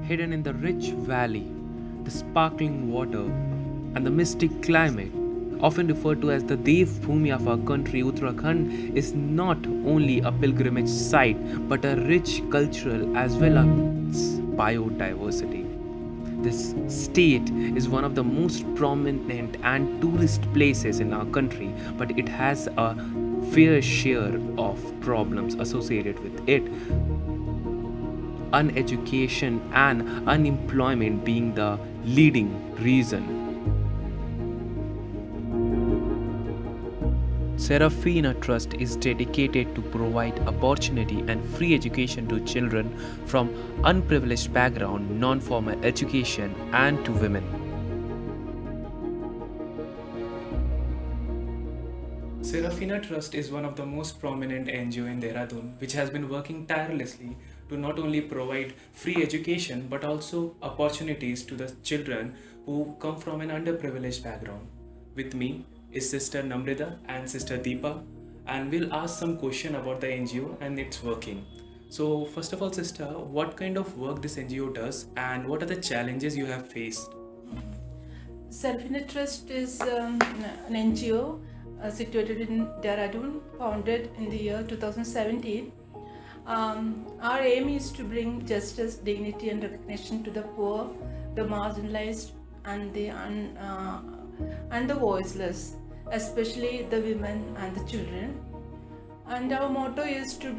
Hidden in the rich valley, the sparkling water, and the mystic climate, often referred to as the Dev Bhumi of our country, Uttarakhand is not only a pilgrimage site but a rich cultural as well as biodiversity. This state is one of the most prominent and tourist places in our country, but it has a fair share of problems associated with it, uneducation and unemployment being the leading reason. Seraphina Trust is dedicated to provide opportunity and free education to children from unprivileged background, non-formal education and to women. Seraphina Trust is one of the most prominent NGO in Dehradun, which has been working tirelessly to not only provide free education but also opportunities to the children who come from an underprivileged background. With me is Sister Namrita and Sister Deepa, and we'll ask some question about the NGO and its working. So, first of all, Sister, what kind of work this NGO does and what are the challenges you have faced? Seraphina Trust is an NGO situated in Dehradun, founded in the year 2017. Our aim is to bring justice, dignity, and recognition to the poor, the marginalized, and the voiceless, especially the women and the children. And our motto is to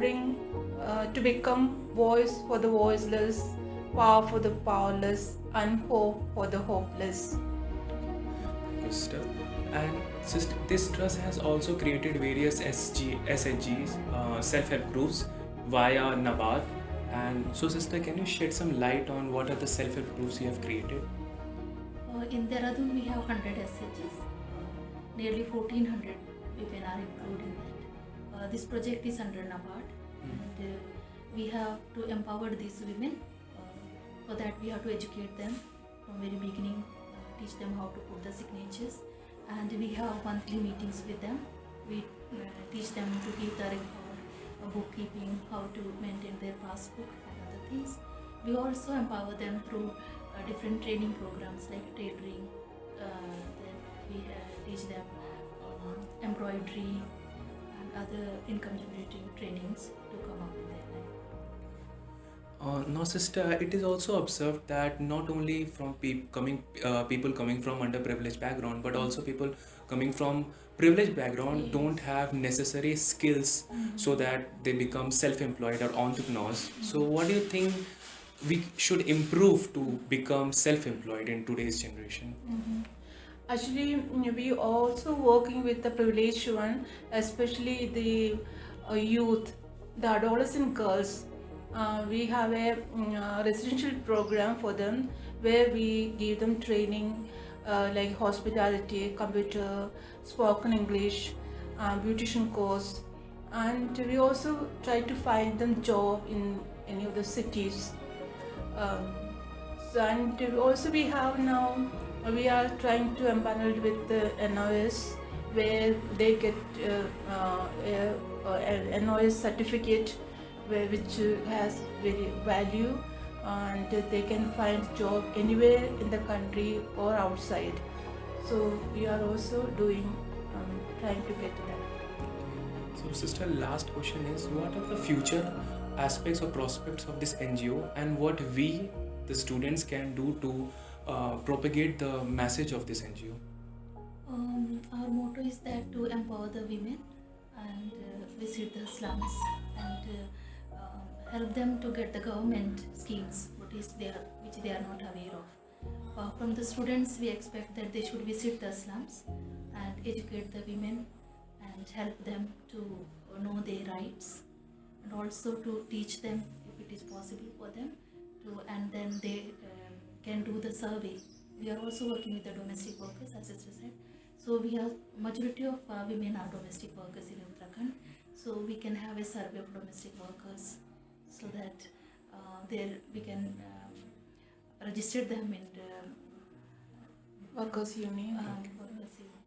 become voice for the voiceless, power for the powerless, and hope for the hopeless. Sister. And sister, this trust has also created various SHGs, self-help groups via NABARD. And so, sister, can you shed some light on what are the self-help groups you have created? In Dehradun, we have 100 SHGs. Nearly 1400 women are included in that. This project is under NABARD, and we have to empower these women. For that, we have to educate them from very beginning, teach them how to put the signatures, and we have monthly meetings with them. We teach them to keep the record, bookkeeping, how to maintain their passbook and other things. We also empower them through different training programs like tailoring. Then we teach them embroidery and other income generating trainings to come up with their life. No, sister, it is also observed that not only from people coming from underprivileged background, but also people coming from privileged background don't have necessary skills so that they become self-employed or entrepreneurs. So, what do you think we should improve to become self-employed in today's generation? Actually, we also working with the privileged one, especially the youth, the adolescent girls. We have a residential program for them where we give them training like hospitality, computer, spoken English, beautician course, and we also try to find them job in any of the cities. Um, and also we have now, we are trying to empanel with the NOS where they get an NOS certificate which has very value, and they can find job anywhere in the country or outside. So we are also doing trying to get that. So, sister, last question is what are the future aspects or prospects of this NGO and what we, the students, can do to propagate the message of this NGO? Our motto is that to empower the women and visit the slums and help them to get the government schemes which they are not aware of. From the students, we expect that they should visit the slums and educate the women and help them to know their rights, and also to teach them if it is possible for them to, and then they can do the survey. We are also working with the domestic workers, as Sister said. So we have majority of women are domestic workers in Uttarakhand. So we can have a survey of domestic workers so that there we can register them in the Workers Union. workers union.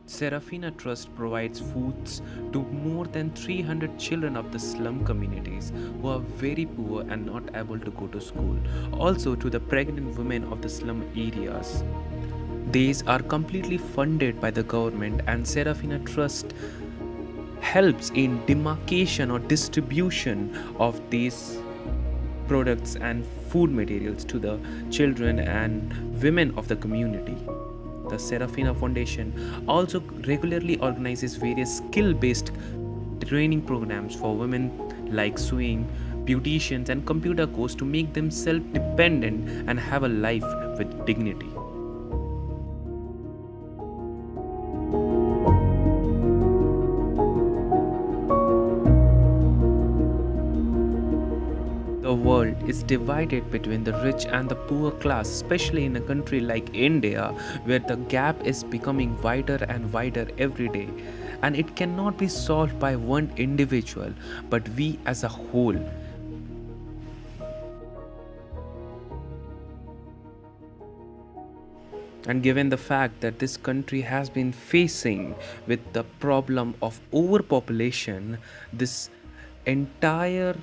Seraphina Trust provides foods to more than 300 children of the slum communities who are very poor and not able to go to school. Also to the pregnant women of the slum areas. These are completely funded by the government, and Seraphina Trust helps in demarcation or distribution of these products and food materials to the children and women of the community. The Seraphina Foundation also regularly organizes various skill based training programs for women like sewing, beauticians, and computer course to make them self dependent and have a life with dignity. The world is divided between the rich and the poor class, especially in a country like India, where the gap is becoming wider and wider every day. And it cannot be solved by one individual, but we as a whole. And given the fact that this country has been facing with the problem of overpopulation, this entire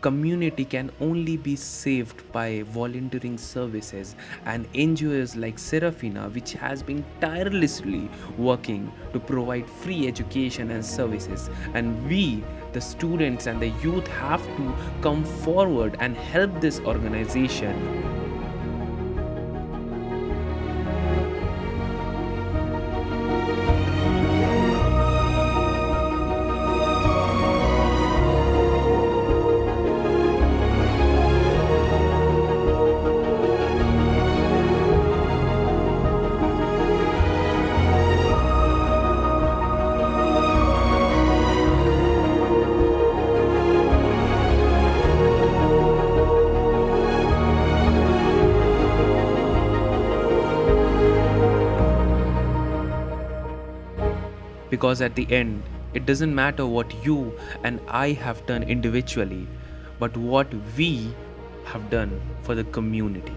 community can only be saved by volunteering services and NGOs like Seraphina, which has been tirelessly working to provide free education and services. And we, the students and the youth, have to come forward and help this organization. Because at the end, it doesn't matter what you and I have done individually, but what we have done for the community.